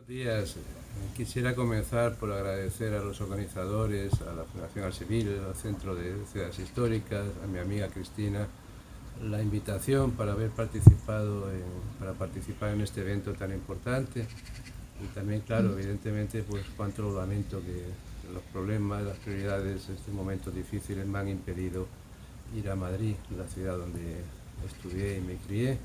Buenos días. Quisiera comenzar por agradecer a los organizadores, a la Fundación Al Civil, al Centro de Ciudades Históricas, a mi amiga Cristina, la invitación para para participar en este evento tan importante. Y también, claro, evidentemente, pues cuánto lo lamento que los problemas, las prioridades en estos momentos difíciles me han impedido ir a Madrid, la ciudad donde estudié y me crié.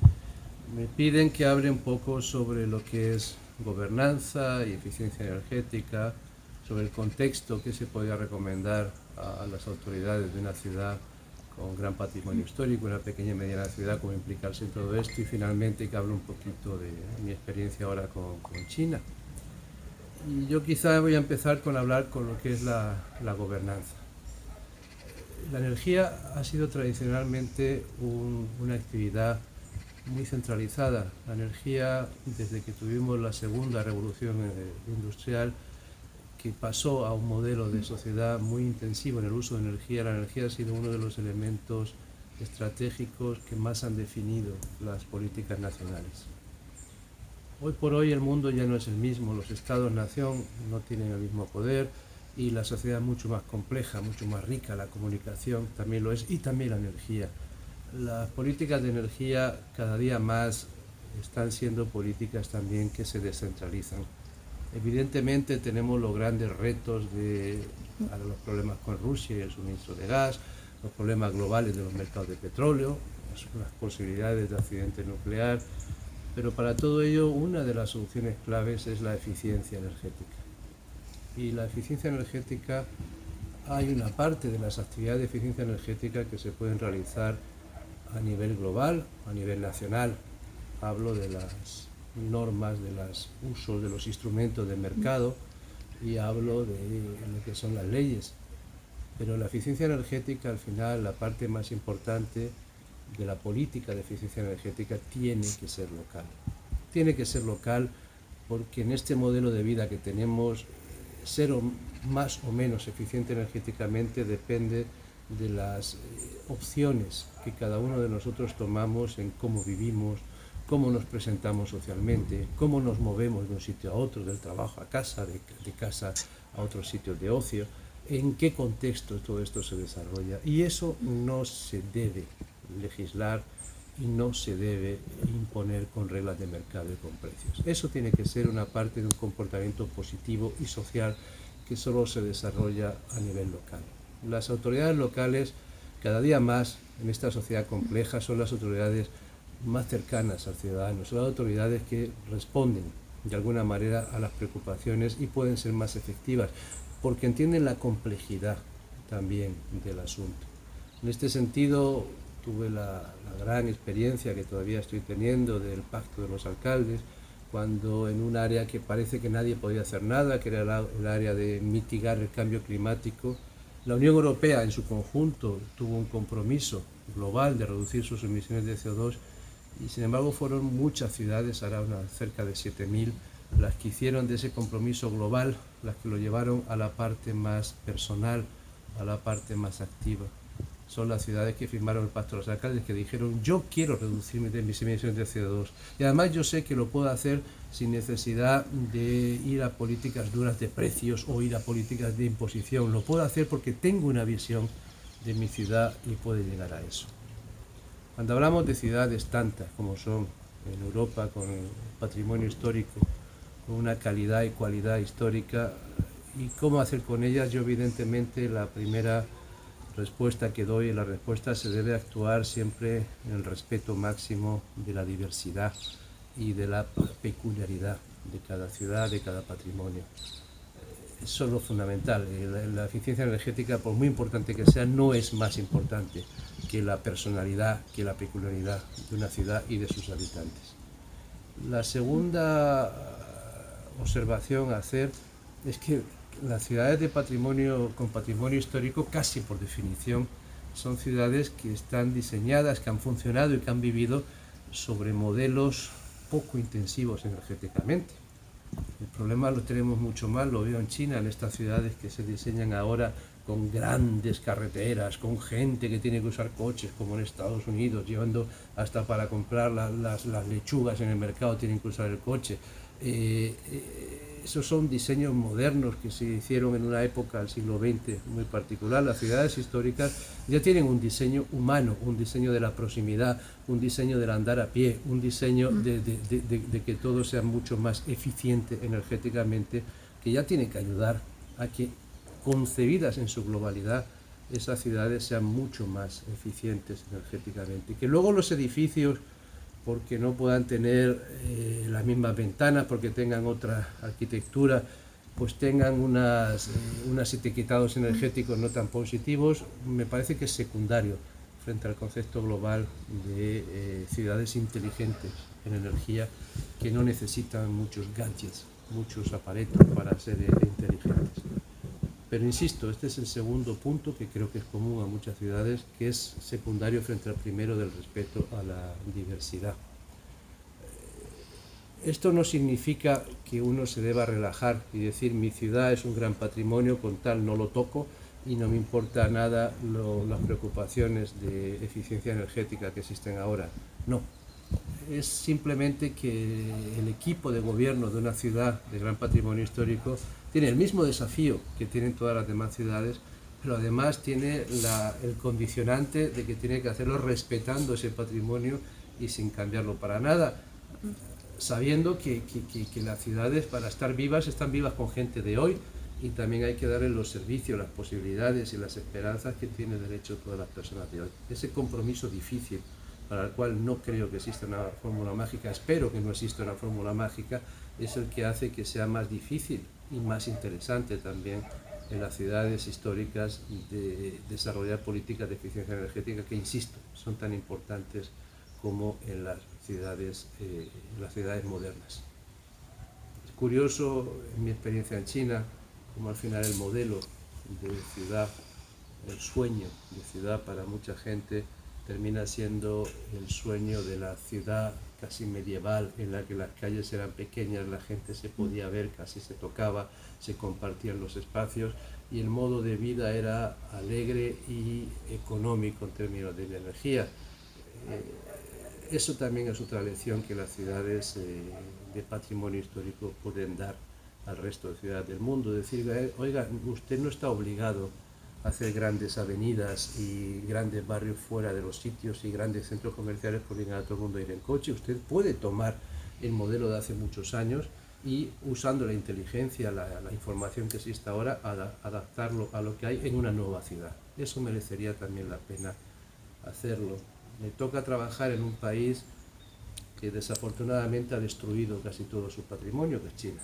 Me piden que hable un poco sobre lo que es gobernanza y eficiencia energética, sobre el contexto que se podría recomendar a las autoridades de una ciudad con gran patrimonio histórico, una pequeña y mediana ciudad, cómo implicarse en todo esto, y finalmente que hable un poquito de mi experiencia ahora con China. Y yo quizá voy a empezar con hablar con lo que es la gobernanza. La energía ha sido tradicionalmente una actividad muy centralizada. La energía, desde que tuvimos la segunda revolución industrial, que pasó a un modelo de sociedad muy intensivo en el uso de energía, la energía ha sido uno de los elementos estratégicos que más han definido las políticas nacionales. Hoy por hoy el mundo ya no es el mismo, los estados-nación no tienen el mismo poder y la sociedad es mucho más compleja, mucho más rica, la comunicación también lo es y también la energía. Las políticas de energía cada día más están siendo políticas también que se descentralizan. Evidentemente tenemos los grandes retos de los problemas con Rusia y el suministro de gas, los problemas globales de los mercados de petróleo, las posibilidades de accidente nuclear, pero para todo ello una de las soluciones claves es la eficiencia energética. Y la eficiencia energética, hay una parte de las actividades de eficiencia energética que se pueden realizar a nivel global, a nivel nacional. Hablo de las normas, de los usos de los instrumentos de mercado y hablo de lo que son las leyes. Pero la eficiencia energética, al final, la parte más importante de la política de eficiencia energética tiene que ser local. Tiene que ser local porque en este modelo de vida que tenemos, ser más o menos eficiente energéticamente depende de las opciones que cada uno de nosotros tomamos en cómo vivimos, cómo nos presentamos socialmente, cómo nos movemos de un sitio a otro, del trabajo a casa, de casa a otros sitios de ocio, en qué contexto todo esto se desarrolla. Y eso no se debe legislar y no se debe imponer con reglas de mercado y con precios. Eso tiene que ser una parte de un comportamiento positivo y social que solo se desarrolla a nivel local. Las autoridades locales, cada día más en esta sociedad compleja, son las autoridades más cercanas al ciudadano, son las autoridades que responden de alguna manera a las preocupaciones y pueden ser más efectivas, porque entienden la complejidad también del asunto. En este sentido, tuve la gran experiencia que todavía estoy teniendo del Pacto de los Alcaldes, cuando en un área que parece que nadie podía hacer nada, que era el área de mitigar el cambio climático, la Unión Europea en su conjunto tuvo un compromiso global de reducir sus emisiones de CO2 y sin embargo fueron muchas ciudades, ahora cerca de 7.000, las que hicieron de ese compromiso global, las que lo llevaron a la parte más personal, a la parte más activa. Son las ciudades que firmaron el Pacto de los Alcaldes, que dijeron yo quiero reducir mis emisiones de CO2 y además yo sé que lo puedo hacer sin necesidad de ir a políticas duras de precios o ir a políticas de imposición. Lo puedo hacer porque tengo una visión de mi ciudad y puedo llegar a eso. Cuando hablamos de ciudades tantas como son en Europa, con patrimonio histórico, con una calidad y cualidad histórica, y cómo hacer con ellas, yo evidentemente la primera respuesta que doy, la respuesta se debe actuar siempre en el respeto máximo de la diversidad y de la peculiaridad de cada ciudad, de cada patrimonio. Eso es lo fundamental. La eficiencia energética, por muy importante que sea, no es más importante que la personalidad, que la peculiaridad de una ciudad y de sus habitantes. La segunda observación a hacer es que las ciudades con patrimonio histórico, casi por definición, son ciudades que están diseñadas, que han funcionado y que han vivido sobre modelos poco intensivos energéticamente. El problema lo tenemos mucho más, lo veo en China, en estas ciudades que se diseñan ahora con grandes carreteras, con gente que tiene que usar coches, como en Estados Unidos, llevando hasta para comprar las lechugas en el mercado tienen que usar el coche. Esos son diseños modernos que se hicieron en una época del siglo XX muy particular. Las ciudades históricas ya tienen un diseño humano, un diseño de la proximidad, un diseño del andar a pie, un diseño de que todo sea mucho más eficiente energéticamente, que ya tiene que ayudar a que, concebidas en su globalidad, esas ciudades sean mucho más eficientes energéticamente. Que luego los edificios, porque no puedan tener las mismas ventanas, porque tengan otra arquitectura, pues tengan unos etiquetados energéticos no tan positivos, me parece que es secundario frente al concepto global de ciudades inteligentes en energía, que no necesitan muchos gadgets, muchos aparatos para ser inteligentes. Pero insisto, este es el segundo punto que creo que es común a muchas ciudades, que es secundario frente al primero del respeto a la diversidad. Esto no significa que uno se deba relajar y decir mi ciudad es un gran patrimonio, con tal no lo toco y no me importa nada las preocupaciones de eficiencia energética que existen ahora. No, es simplemente que el equipo de gobierno de una ciudad de gran patrimonio histórico tiene el mismo desafío que tienen todas las demás ciudades, pero además tiene el condicionante de que tiene que hacerlo respetando ese patrimonio y sin cambiarlo para nada, sabiendo que las ciudades, para estar vivas, están vivas con gente de hoy, y también hay que darle los servicios, las posibilidades y las esperanzas que tienen derecho todas las personas de hoy. Ese compromiso difícil, para el cual no creo que exista una fórmula mágica, espero que no exista una fórmula mágica, es el que hace que sea más difícil y más interesante también en las ciudades históricas de desarrollar políticas de eficiencia energética que, insisto, son tan importantes como en las ciudades modernas. Es curioso, en mi experiencia en China, como al final el modelo de ciudad, el sueño de ciudad para mucha gente, termina siendo el sueño de la ciudad casi medieval, en la que las calles eran pequeñas, la gente se podía ver, casi se tocaba, se compartían los espacios, y el modo de vida era alegre y económico en términos de energía. Eso también es otra lección que las ciudades de patrimonio histórico pueden dar al resto de ciudades del mundo. Decir, oiga, usted no está obligado a hacer grandes avenidas y grandes barrios fuera de los sitios y grandes centros comerciales por obligar a todo el mundo a ir en coche. Usted puede tomar el modelo de hace muchos años y, usando la inteligencia, la información que existe ahora, adaptarlo a lo que hay en una nueva ciudad. Eso merecería también la pena hacerlo. Me toca trabajar en un país que desafortunadamente ha destruido casi todo su patrimonio, que es China.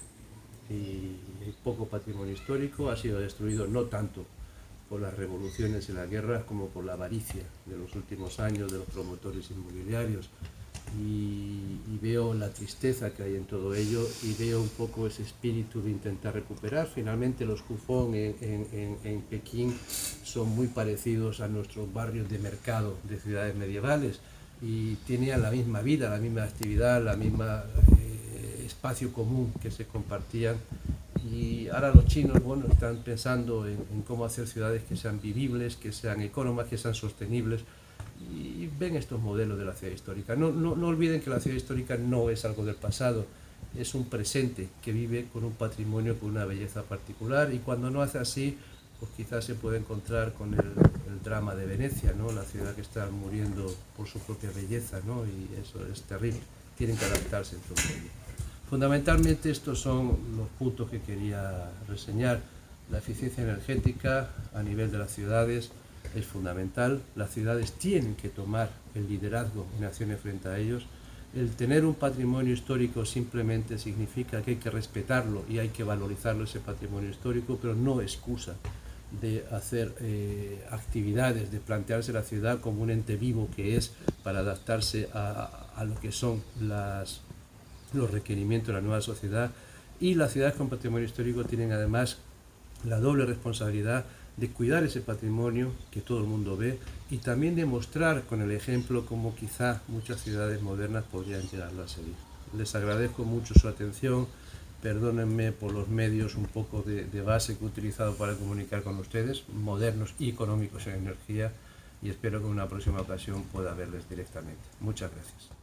Y el poco patrimonio histórico ha sido destruido no tanto por las revoluciones y las guerras como por la avaricia de los últimos años de los promotores inmobiliarios. Y veo la tristeza que hay en todo ello, y veo un poco ese espíritu de intentar recuperar. Finalmente los Hufeng en Pekín son muy parecidos a nuestros barrios de mercado de ciudades medievales, y tenían la misma vida, la misma actividad, la misma espacio común que se compartían. Y ahora los chinos, bueno, están pensando en cómo hacer ciudades que sean vivibles, que sean económicas, que sean sostenibles, y ven estos modelos de la ciudad histórica. No olviden que la ciudad histórica no es algo del pasado, es un presente que vive con un patrimonio, con una belleza particular, y cuando no hace así, pues quizás se puede encontrar con el drama de Venecia, ¿no? La ciudad que está muriendo por su propia belleza, ¿no? Y eso es terrible. Tienen que adaptarse en todo ello. Fundamentalmente estos son los puntos que quería reseñar. La eficiencia energética a nivel de las ciudades es fundamental. Las ciudades tienen que tomar el liderazgo en acciones frente a ellos. El tener un patrimonio histórico simplemente significa que hay que respetarlo y hay que valorizarlo, ese patrimonio histórico, pero no excusa de hacer actividades, de plantearse la ciudad como un ente vivo que es, para adaptarse a lo que son los requerimientos de la nueva sociedad. Y las ciudades con patrimonio histórico tienen además la doble responsabilidad de cuidar ese patrimonio que todo el mundo ve, y también de mostrar con el ejemplo cómo quizá muchas ciudades modernas podrían llegarlo a seguir. Les agradezco mucho su atención, perdónenme por los medios un poco de base que he utilizado para comunicar con ustedes, modernos y económicos en energía, y espero que en una próxima ocasión pueda verles directamente. Muchas gracias.